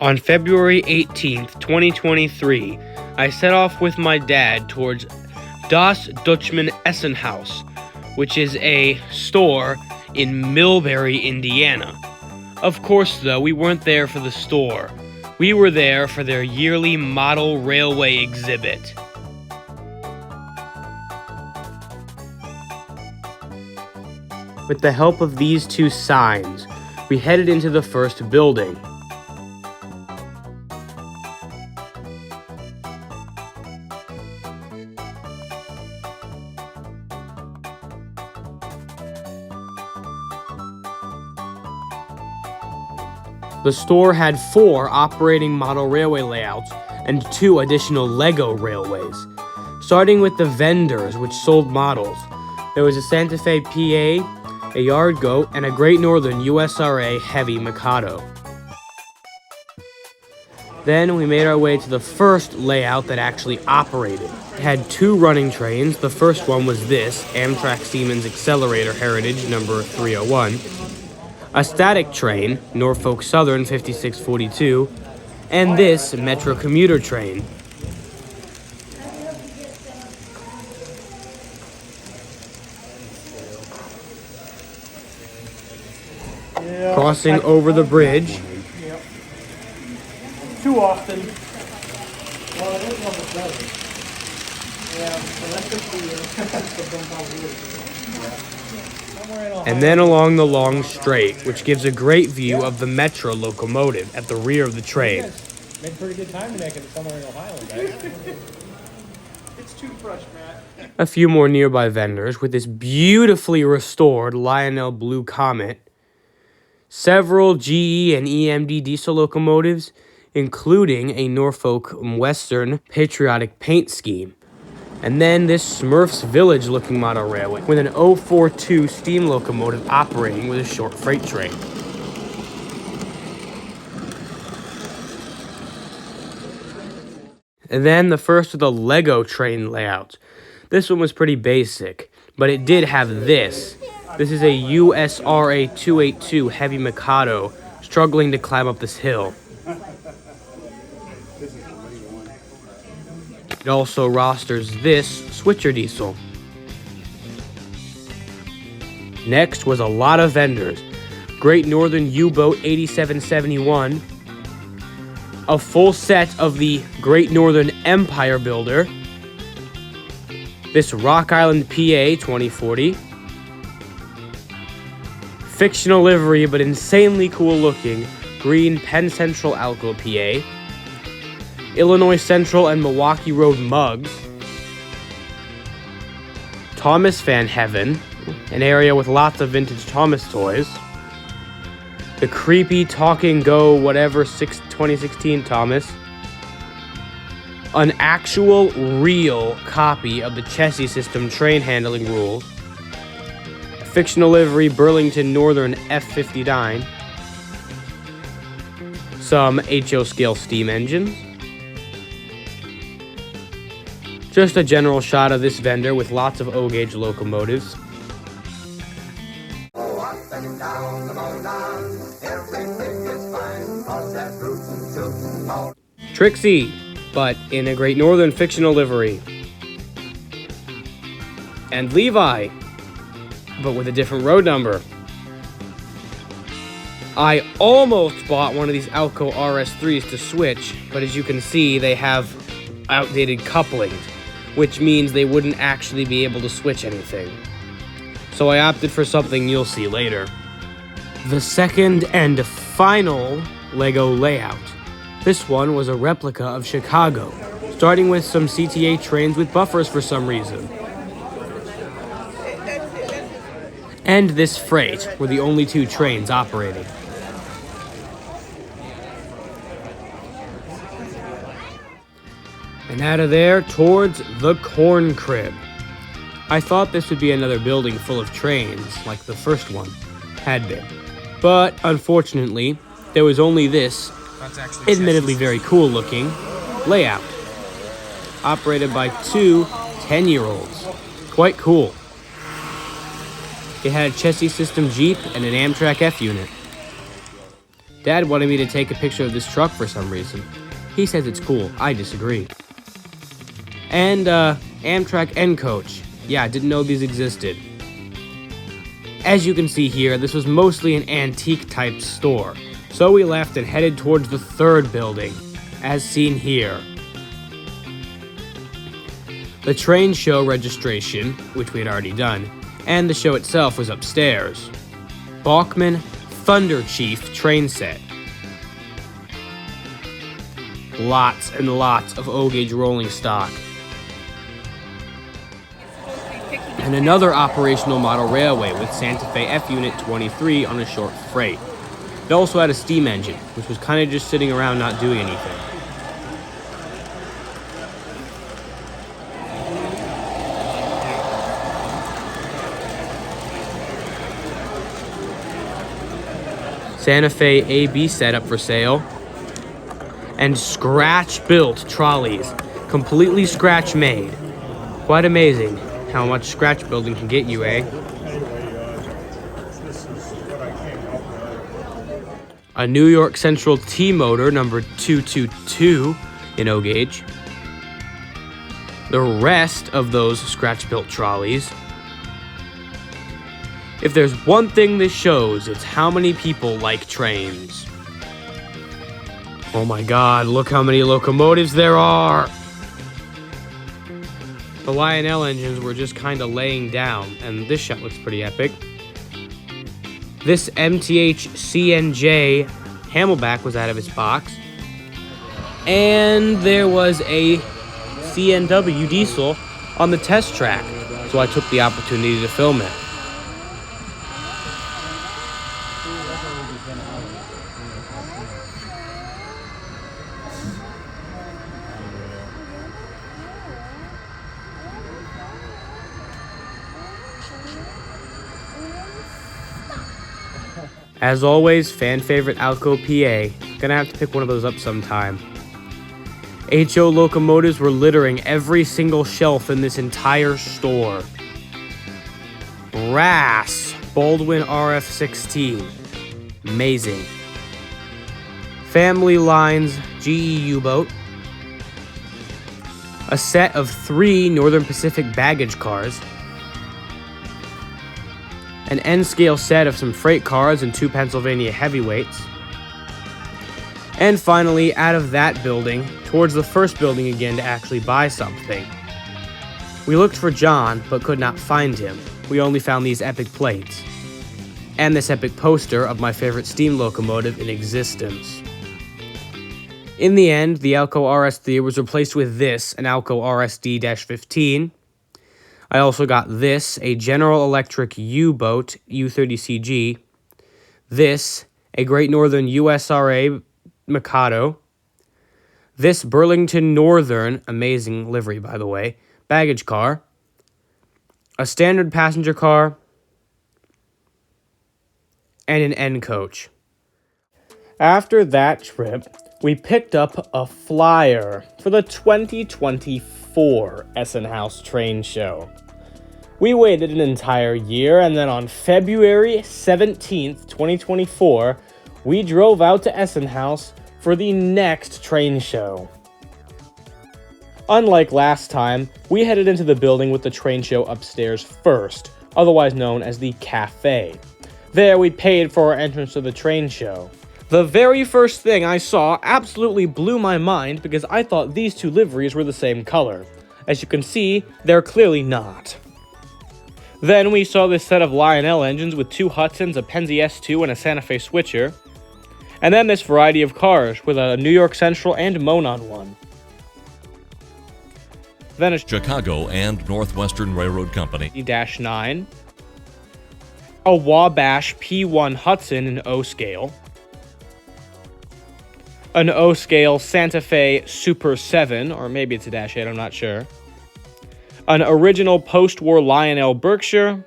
On February 18th, 2023, I set off with my dad towards Das Dutchman Essenhaus, which is a store in Millbury, Indiana. Of course, though, we weren't there for the store. We were there for their yearly model railway exhibit. With the help of these two signs, we headed into the first building. The store had 4 operating model railway layouts and 2 additional Lego railways. Starting with the vendors, which sold models, there was a Santa Fe PA, a Yard Goat, and a Great Northern USRA Heavy Mikado. Then we made our way to the first layout that actually operated. It had 2 running trains. The first one was this, Amtrak Siemens Accelerator Heritage number 301. A static train, Norfolk Southern 5642, and this Metro commuter train. Crossing over the bridge. Yep. Too often. Well, it is on the dozen. Yeah, so that's the And then along the long straight, which gives a great view of the Metro locomotive at the rear of the train. Made a pretty good time to make it somewhere in Ohio, guys. It's too fresh, Matt. A few more nearby vendors with this beautifully restored Lionel Blue Comet. Several GE and EMD diesel locomotives, including a Norfolk Western patriotic paint scheme. And then this Smurfs Village looking model railway with an 042 steam locomotive operating with a short freight train. And then the first of the Lego train layouts. This one was pretty basic, but it did have this. This is a USRA 282 Heavy Mikado struggling to climb up this hill. It also rosters this switcher diesel. Next was a lot of vendors. Great Northern U-Boat 8771. A full set of the Great Northern Empire Builder. This Rock Island PA 2040. Fictional livery but insanely cool looking green Penn Central Alco PA. Illinois Central and Milwaukee Road mugs. Thomas Fan Heaven, an area with lots of vintage Thomas toys. The creepy Talking Go whatever 2016 Thomas. An actual real copy of the Chessie System train handling rules. A fictional livery Burlington Northern F59. Some HO scale steam engines. Just a general shot of this vendor with lots of O-gauge locomotives. Trixie, but in a Great Northern fictional livery. And Levi, but with a different road number. I almost bought one of these Alco RS3s to switch, but as you can see, they have outdated couplings, which means they wouldn't actually be able to switch anything. So I opted for something you'll see later. The second and final Lego layout. This one was a replica of Chicago, starting with some CTA trains with buffers for some reason. And this freight were the only 2 trains operating. And out of there, towards the corn crib. I thought this would be another building full of trains, like the first one had been. But, unfortunately, there was only this, admittedly very cool looking, layout. Operated by 2 10-year-olds. Quite cool. It had a Chessie System Jeep and an Amtrak F unit. Dad wanted me to take a picture of this truck for some reason. He says it's cool. I disagree. And, Amtrak N Coach. Yeah, I didn't know these existed. As you can see here, this was mostly an antique-type store. So we left and headed towards the third building, as seen here. The train show registration, which we had already done, and the show itself was upstairs. Bachmann Thunder Chief train set. Lots and lots of O-gauge rolling stock. And another operational model railway with Santa Fe F Unit 23 on a short freight. It also had a steam engine, which was kind of just sitting around not doing anything. Santa Fe AB setup for sale. And scratch-built trolleys, completely scratch-made. Quite amazing how much scratch building can get you, eh? A New York Central T-motor number 222 in O-gauge. The rest of those scratch-built trolleys. If there's one thing this shows, it's how many people like trains. Oh my god, look how many locomotives there are! The Lionel engines were just kind of laying down, and this shot looks pretty epic. This MTH CNJ Hamelback was out of its box. And there was a CNW diesel on the test track, so I took the opportunity to film it. As always, fan favorite Alco PA. Gonna have to pick one of those up sometime. HO locomotives were littering every single shelf in this entire store. Brass Baldwin RF-16. Amazing. Family Lines GE U-boat. A set of 3 Northern Pacific baggage cars. An N-scale set of some freight cars and 2 Pennsylvania heavyweights. And finally, out of that building, towards the first building again to actually buy something. We looked for John, but could not find him. We only found these epic plates. And this epic poster of my favorite steam locomotive in existence. In the end, the Alco RS3 was replaced with this, an Alco RSD-15. I also got this, a General Electric U-boat, U-30CG. This, a Great Northern USRA Mikado. This Burlington Northern, amazing livery by the way, baggage car. A standard passenger car. And an N coach. After that trip, we picked up a flyer for the 2024 Essenhaus train show. We waited an entire year, and then on February 17th, 2024, we drove out to Essenhaus for the next train show. Unlike last time, we headed into the building with the train show upstairs first, otherwise known as the cafe. There we paid for our entrance to the train show. The very first thing I saw absolutely blew my mind because I thought these 2 liveries were the same color. As you can see, they're clearly not. Then we saw this set of Lionel engines with 2 Hudsons, a Penzi S2, and a Santa Fe switcher. And then this variety of cars with a New York Central and Monon one. Then a Chicago and Northwestern Railroad Company -9. A Wabash P1 Hudson in O-scale. An O-scale Santa Fe Super 7, or maybe it's a -8, I'm not sure. An original post-war Lionel Berkshire.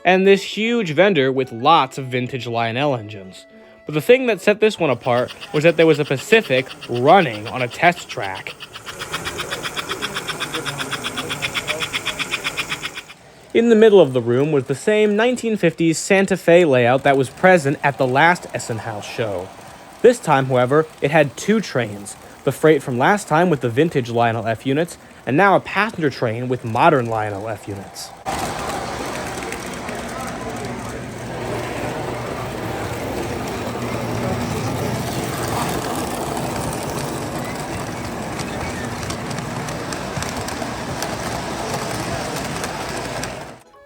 And this huge vendor with lots of vintage Lionel engines. But the thing that set this one apart was that there was a Pacific running on a test track. In the middle of the room was the same 1950s Santa Fe layout that was present at the last Essenhaus show. This time, however, it had two trains, the freight from last time with the vintage Lionel F units, and now a passenger train with modern Lionel F units.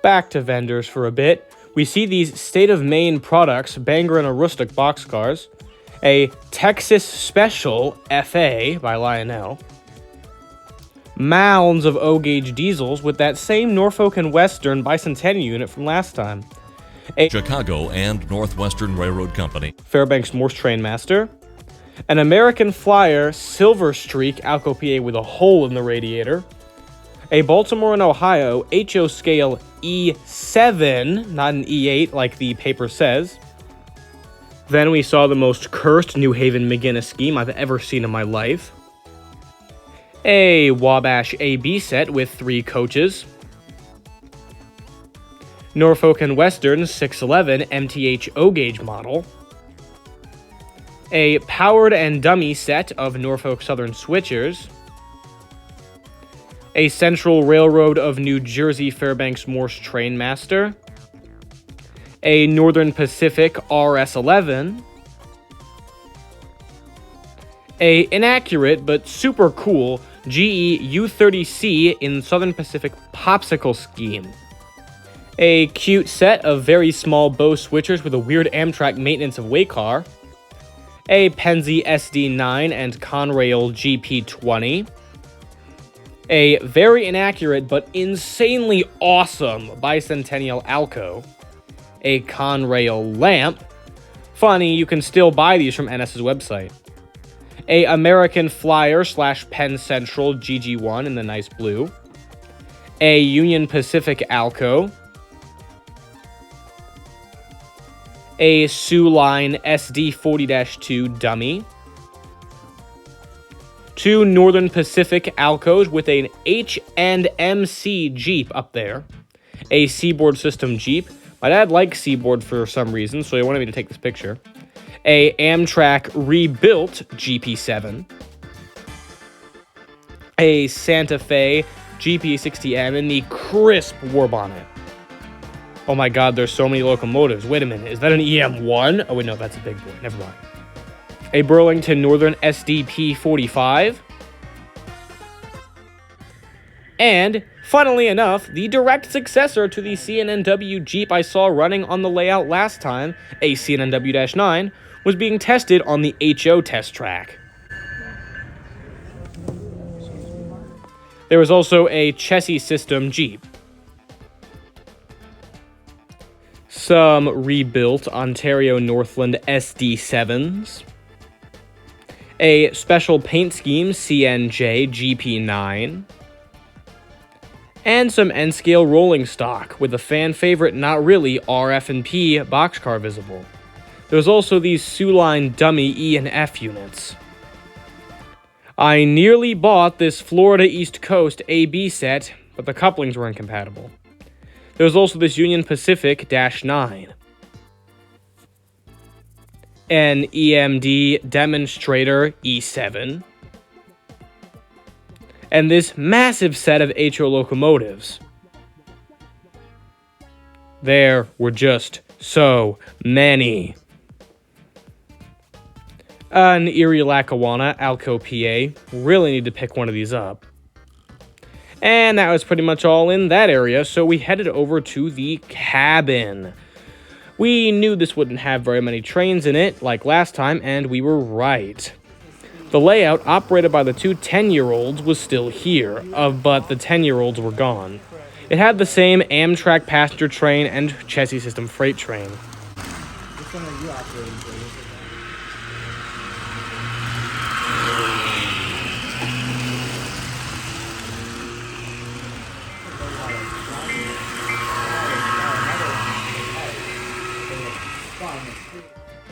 Back to vendors for a bit, we see these State of Maine products, Bangor and a Rustic boxcars, a Texas Special FA by Lionel, mounds of O-gauge diesels with that same Norfolk and Western Bicentennial unit from last time, a Chicago and Northwestern Railroad Company, Fairbanks Morse Trainmaster, an American Flyer Silver Streak Alco PA with a hole in the radiator, a Baltimore and Ohio HO scale E7, not an E8 like the paper says. Then we saw the most cursed New Haven McGinnis scheme I've ever seen in my life. A Wabash AB set with 3 coaches. Norfolk and Western 611 MTH O-gauge model. A powered and dummy set of Norfolk Southern switchers. A Central Railroad of New Jersey Fairbanks Morse Trainmaster, a Northern Pacific RS-11, a inaccurate but super cool GE U-30C in Southern Pacific Popsicle scheme, a cute set of very small bow switchers with a weird Amtrak maintenance of way car, a Penzi SD9 and Conrail GP20, a very inaccurate but insanely awesome Bicentennial Alco, a Conrail lamp. Funny, you can still buy these from NS's website. A American Flyer / Penn Central GG1 in the nice blue. A Union Pacific Alco. A Sioux Line SD40-2 dummy. 2 Northern Pacific Alcos with an H&MC Jeep up there. A Seaboard System Jeep. My dad likes Seaboard for some reason, so he wanted me to take this picture. A Amtrak rebuilt GP7. A Santa Fe GP60M in the crisp war bonnet. Oh my god, there's so many locomotives. Wait a minute, is that an EM1? Oh wait, no, that's a big boy. Never mind. A Burlington Northern SDP 45, and, funnily enough, the direct successor to the CNNW Jeep I saw running on the layout last time, a CNNW-9, was being tested on the HO test track. There was also a chassis system Jeep. Some rebuilt Ontario Northland SD7s. A special paint scheme CNJ GP9, and some N-scale rolling stock with a fan favorite not really RF&P boxcar visible. There's also these Sioux Line dummy E and F units. I nearly bought this Florida East Coast AB set, but the couplings were incompatible. There's also this Union Pacific-9. An EMD Demonstrator E7, and this massive set of HO locomotives. There were just so many. An Erie Lackawanna Alco PA. Really need to pick one of these up. And that was pretty much all in that area, so we headed over to the cabin. We knew this wouldn't have very many trains in it, like last time, and we were right. The layout, operated by the 2 10-year-olds, was still here, but the 10-year-olds were gone. It had the same Amtrak passenger train and chassis system freight train. Which one are you operating for?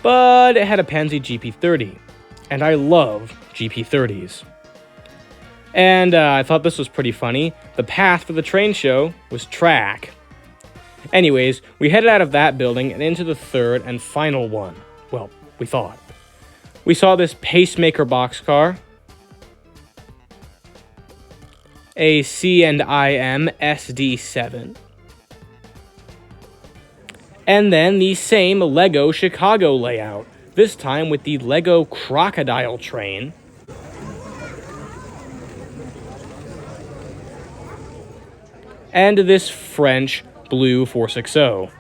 But it had a Penzi GP30, and I love GP30s. And I thought this was pretty funny. The path for the train show was track. Anyways, we headed out of that building and into the third and final one. Well, we thought. We saw this pacemaker boxcar, a C&IM SD7, and then the same Lego Chicago layout, this time with the Lego crocodile train, and this French blue 460.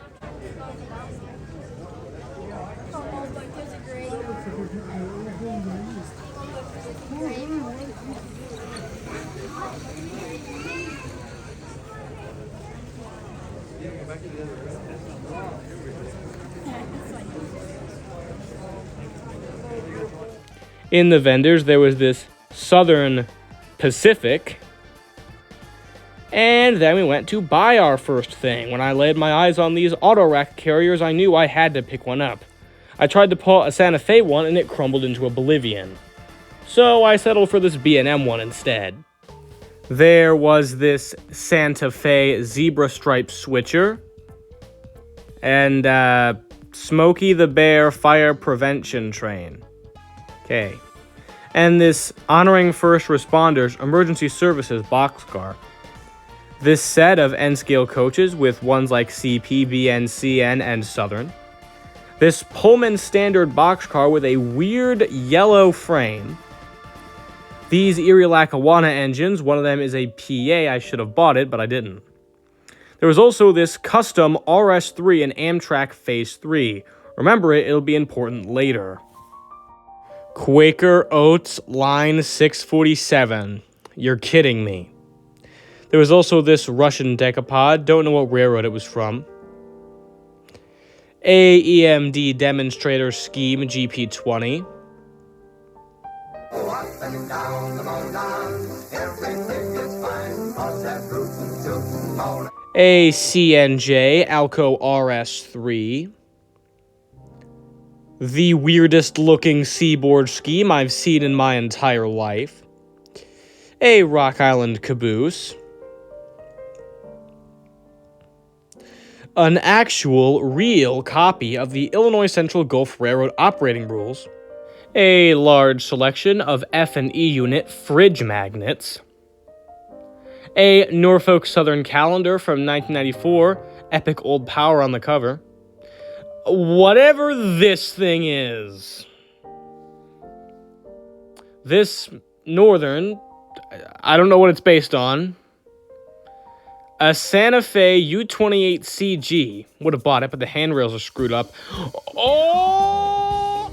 In the vendors, there was this Southern Pacific. And then we went to buy our first thing. When I laid my eyes on these auto rack carriers, I knew I had to pick one up. I tried to pull a Santa Fe one and it crumbled into oblivion. So I settled for this B&M one instead. There was this Santa Fe zebra stripe switcher. And Smokey the Bear fire prevention train. Okay. And this honoring first responders emergency services boxcar. This set of N-scale coaches with ones like CP, BN, CN, and Southern. This Pullman standard boxcar with a weird yellow frame. These Erie Lackawanna engines, one of them is a PA, I should have bought it, but I didn't. There was also this custom RS3 and Amtrak Phase 3. Remember it, it'll be important later. Quaker Oats Line 647. You're kidding me. There was also this Russian decapod, don't know what railroad it was from. A EMD demonstrator scheme GP20. A CNJ Alco RS3. The weirdest looking seaboard scheme I've seen in my entire life. A Rock Island caboose. An actual, real copy of the Illinois Central Gulf Railroad operating rules. A large selection of F&E unit fridge magnets. A Norfolk Southern calendar from 1994, epic old power on the cover. Whatever this thing is. This Northern, I don't know what it's based on. A Santa Fe U28CG. Would have bought it, but the handrails are screwed up. Oh!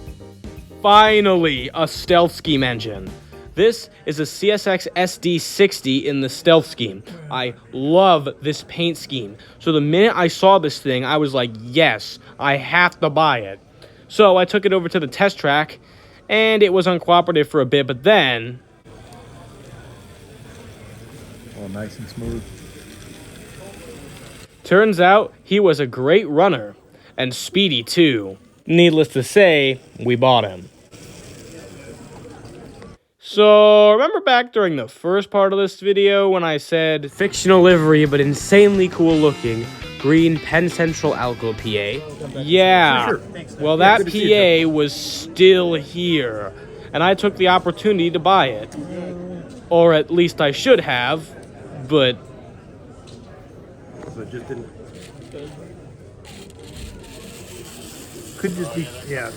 Finally, a stealth scheme engine. This is a CSX SD60 in the stealth scheme. I love this paint scheme. So the minute I saw this thing, I was like, yes, I have to buy it. So I took it over to the test track, and it was uncooperative for a bit, but then... Oh, nice and smooth. Turns out he was a great runner, and speedy too. Needless to say, we bought him. So, remember back during the first part of this video when I said fictional livery but insanely cool looking green Penn Central Alco PA? Yeah, Sure. Thanks, well yeah, that good to see you, PA was still here, and I took the opportunity to buy it. Or at least I should have, but... So it just didn't. Could just be. Yeah.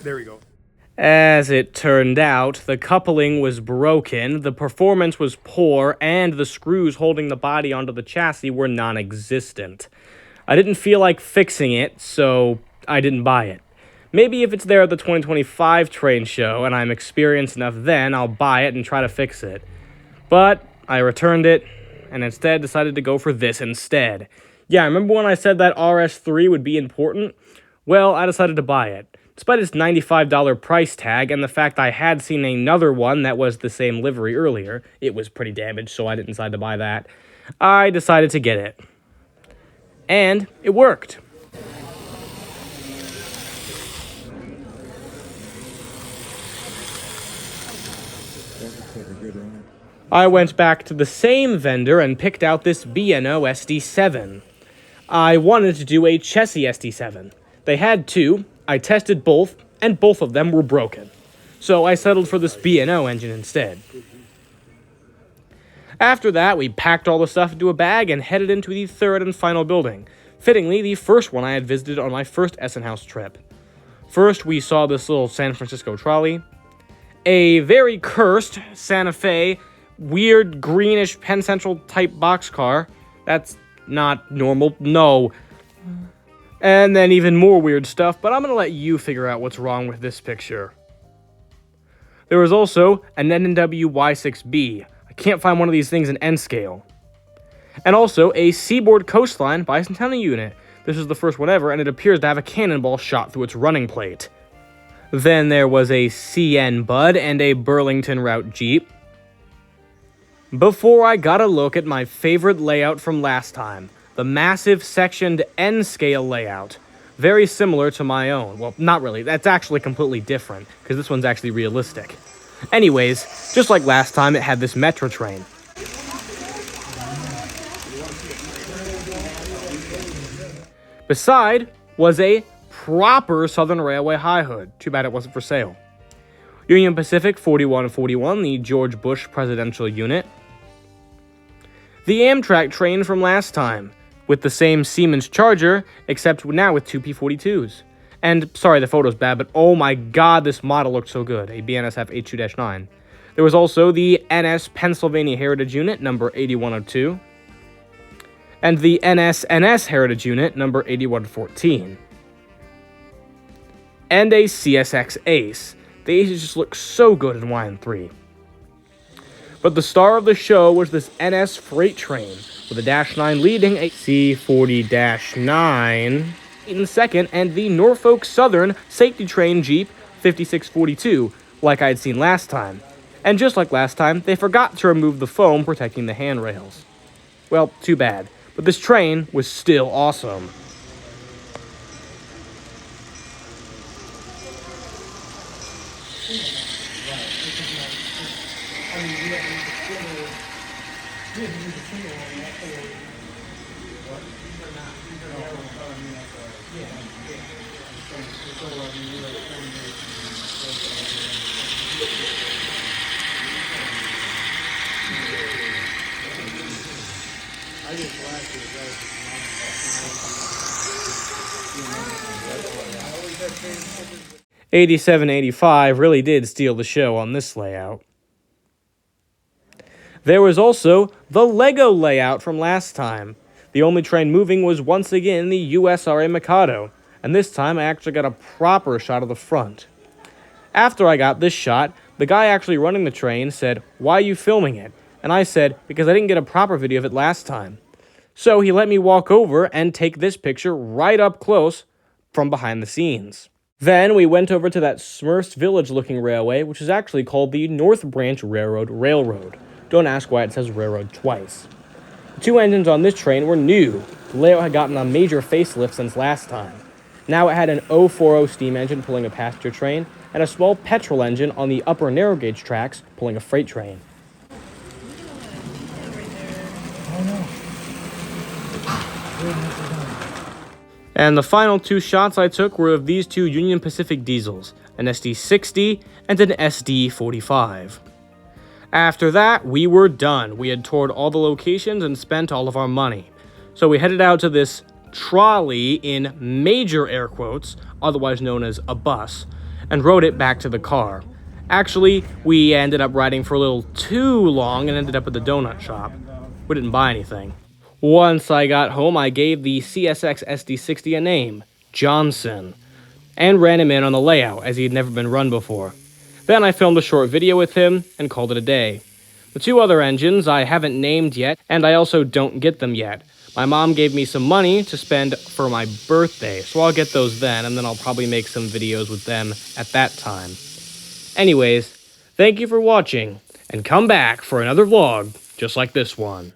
There we go. As it turned out, the coupling was broken, the performance was poor, and the screws holding the body onto the chassis were non-existent. I didn't feel like fixing it, so I didn't buy it. Maybe if it's there at the 2025 train show and I'm experienced enough then, I'll buy it and try to fix it. But I returned it, and instead decided to go for this instead. Yeah, remember when I said that RS3 would be important? Well, I decided to buy it. Despite its $95 price tag and the fact I had seen another one that was the same livery earlier, it was pretty damaged, so I didn't decide to buy that. I decided to get it. And it worked. I went back to the same vendor and picked out this B&O SD7. I wanted to do a Chessie SD7. They had two, I tested both, and both of them were broken. So I settled for this B&O engine instead. After that, we packed all the stuff into a bag and headed into the third and final building, fittingly the first one I had visited on my first Essenhaus trip. First, we saw this little San Francisco trolley, a very cursed Santa Fe, weird greenish Penn Central type boxcar. That's not normal, no. And then even more weird stuff, but I'm gonna let you figure out what's wrong with this picture. There was also an N&W Y6B. I can't find one of these things in N scale. And also a Seaboard Coastline bicentennial unit. This is the first one ever, and it appears to have a cannonball shot through its running plate. Then there was a CN Bud and a Burlington Route Jeep. Before I got a look at my favorite layout from last time, the massive sectioned N-scale layout. Very similar to my own. Well, not really. That's actually completely different, because this one's actually realistic. Anyways, just like last time, it had this metro train. Beside was a proper Southern Railway high hood. Too bad it wasn't for sale. Union Pacific 4141, the George Bush presidential unit. The Amtrak train from last time, with the same Siemens Charger, except now with two P-42s. And, sorry, the photo's bad, but oh my god, this model looked so good, a BNSF 82-9. There was also the NS Pennsylvania Heritage Unit, number 8102, and the NS Heritage Unit, number 8114. And a CSX Ace. The Aces just look so good in YN3. But the star of the show was this NS freight train, with a Dash 9 leading, a C40-9 in second, and the Norfolk Southern Safety Train Jeep 5642, like I had seen last time. And just like last time, they forgot to remove the foam protecting the handrails. Well, too bad, but this train was still awesome. '87-'85 really did steal the show on this layout. There was also the Lego layout from last time. The only train moving was once again the USRA Mikado, and this time I actually got a proper shot of the front. After I got this shot, the guy actually running the train said, "Why are you filming it?" And I said, "Because I didn't get a proper video of it last time." So he let me walk over and take this picture right up close from behind the scenes. Then we went over to that Smurfs Village looking railway, which is actually called the North Branch Railroad. Don't ask why it says railroad twice. The two engines on this train were new. The layout had gotten a major facelift since last time. Now it had an 040 steam engine pulling a passenger train, and a small petrol engine on the upper narrow gauge tracks pulling a freight train. And the final two shots I took were of these two Union Pacific diesels, an SD60 and an SD45. After that, we were done. We had toured all the locations and spent all of our money. So we headed out to this trolley in major air quotes, otherwise known as a bus, and rode it back to the car. Actually, we ended up riding for a little too long and ended up at the donut shop. We didn't buy anything. Once I got home, I gave the CSX SD60 a name, Johnson, and ran him in on the layout, as he had never been run before. Then I filmed a short video with him and called it a day. The two other engines I haven't named yet, and I also don't get them yet. My mom gave me some money to spend for my birthday, so I'll get those then, and then I'll probably make some videos with them at that time. Anyways, thank you for watching, and come back for another vlog just like this one.